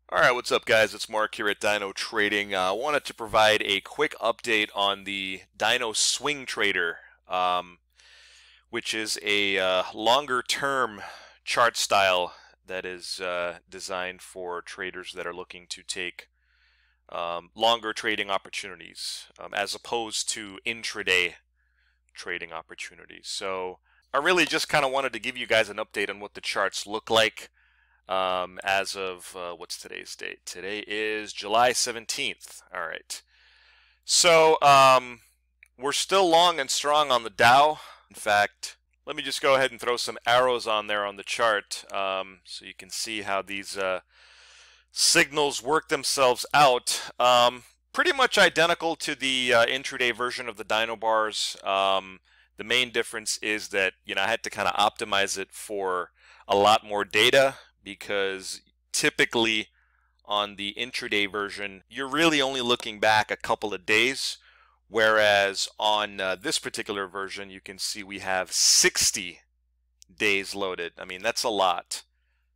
Alright, what's up guys? It's Mark here at DynoTrading. I wanted to provide a quick update on the Dyno SWING Trader, which is a longer term chart style that is designed for traders that are looking to take longer trading opportunities as opposed to intraday trading opportunities. So I really just kind of wanted to give you guys an update on what the charts look like as of what's today's date? Today is July 17th. All right. So we're still long and strong on the Dow. In fact, let me just go ahead and throw some arrows on there on the chart so you can see how these signals work themselves out. Pretty much identical to the intraday version of the Dyno bars. The main difference is that I had to kind of optimize it for a lot more data, because typically on the intraday version you're really only looking back a couple of days, whereas on this particular version you can see we have 60 days loaded. I mean, that's a lot.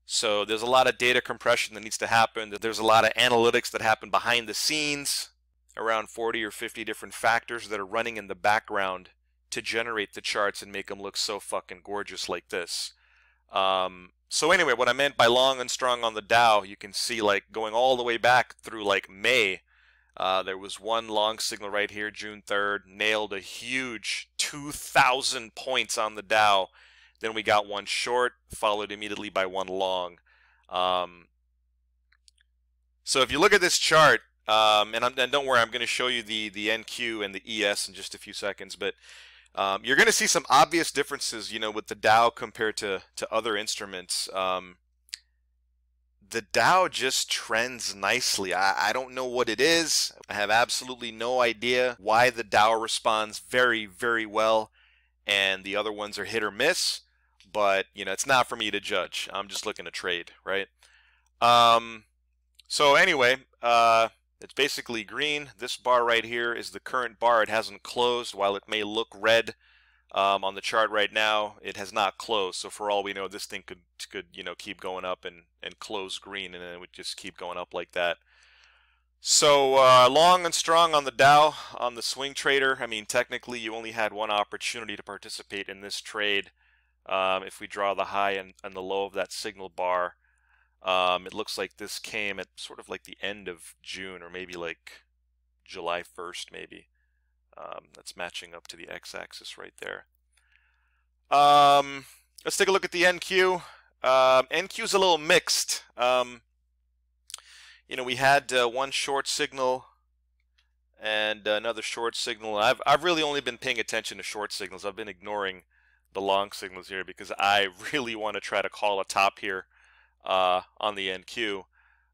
So there's a lot of data compression that needs to happen. There's a lot of analytics that happen behind the scenes, around 40 or 50 different factors that are running in the background to generate the charts and make them look so fucking gorgeous like this. So anyway, what I meant by long and strong on the Dow, you can see like going all the way back through like May, there was one long signal right here, June 3rd, nailed a huge 2,000 points on the Dow. Then we got one short, followed immediately by one long. So if you look at this chart, and don't worry, I'm going to show you the NQ and the ES in just a few seconds, but you're going to see some obvious differences, with the Dow compared to other instruments. The Dow just trends nicely. I don't know what it is. I have absolutely no idea why the Dow responds very, very well and the other ones are hit or miss. But, it's not for me to judge. I'm just looking to trade, right? So anyway, it's basically green. This bar right here is the current bar. It hasn't closed. While it may look red on the chart right now, it has not closed. So for all we know, this thing could keep going up and close green, and then it would just keep going up like that. So long and strong on the Dow, on the swing trader. I mean, technically you only had one opportunity to participate in this trade. If we draw the high and the low of that signal bar, it looks like this came at sort of like the end of June, or maybe like July 1st, maybe. That's matching up to the x-axis right there. Let's take a look at the NQ. NQ is a little mixed. We had one short signal and another short signal. I've really only been paying attention to short signals. I've been ignoring the long signals here because I really want to try to call a top here on the NQ.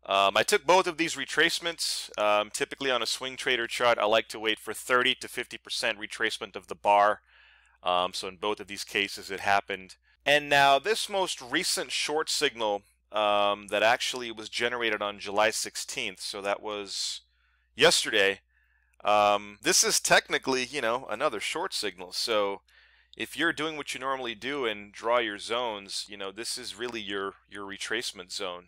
I took both of these retracements. Typically on a swing trader chart, I like to wait for 30 to 50% retracement of the bar. So in both of these cases it happened. And now this most recent short signal that actually was generated on July 16th, so that was yesterday, this is technically, another short signal. So if you're doing what you normally do and draw your zones, this is really your retracement zone.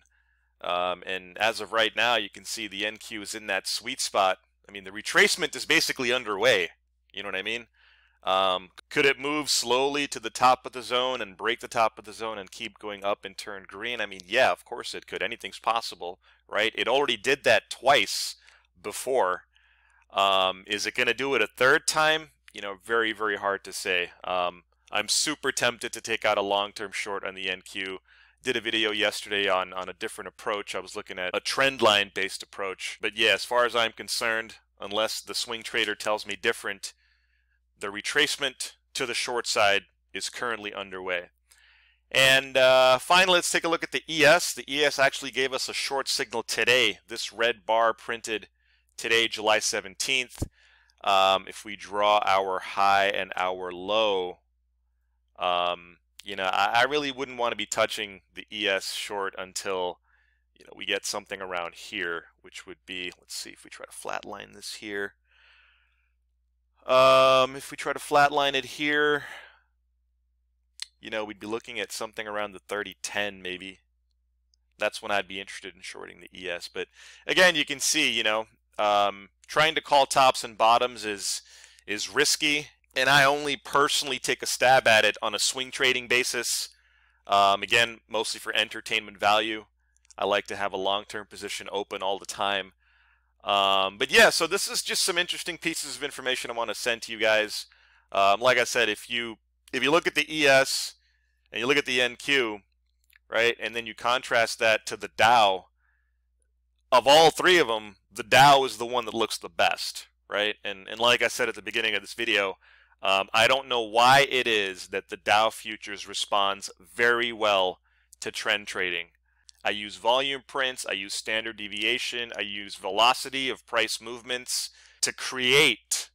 And as of right now, you can see the NQ is in that sweet spot. I mean, the retracement is basically underway. You know what I mean? Could it move slowly to the top of the zone and break the top of the zone and keep going up and turn green? I mean, yeah, of course it could. Anything's possible, right? It already did that twice before. Is it going to do it a third time? Very, very hard to say. I'm super tempted to take out a long-term short on the NQ. Did a video yesterday on a different approach. I was looking at a trend line based approach. But yeah, as far as I'm concerned, unless the swing trader tells me different, the retracement to the short side is currently underway. And finally, let's take a look at the ES. The ES actually gave us a short signal today. This red bar printed today, July 17th. If we draw our high and our low, I really wouldn't want to be touching the ES short until we get something around here, which would be, let's see if we try to flatline this here. If we try to flatline it here, we'd be looking at something around the 3010 maybe. that's when I'd be interested in shorting the ES. But again, you can see, you know, trying to call tops and bottoms is risky, and I only personally take a stab at it on a swing trading basis. Again, mostly for entertainment value. I like to have a long-term position open all the time. But yeah, so this is just some interesting pieces of information I want to send to you guys. Like I said, if you look at the ES and you look at the NQ, right, and then you contrast that to the Dow, of all three of them, the Dow is the one that looks the best, right? And like I said at the beginning of this video, I don't know why it is that the Dow futures responds very well to trend trading. I use volume prints, I use standard deviation, I use velocity of price movements to create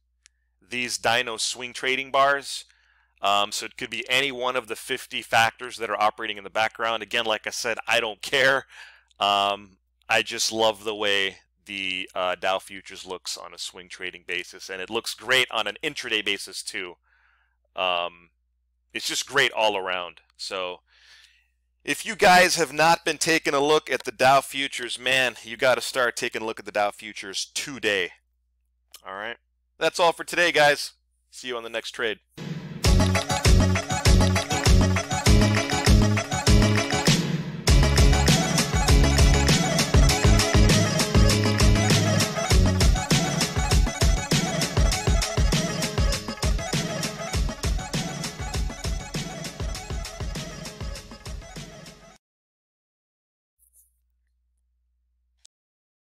these Dyno swing trading bars. So it could be any one of the 50 factors that are operating in the background. Again, like I said, I don't care. I just love the way the Dow futures looks on a swing trading basis, and it looks great on an intraday basis too. It's just great all around. So if you guys have not been taking a look at the Dow futures, man, you got to start taking a look at the Dow futures today. All right, that's all for today, guys. See you on the next trade.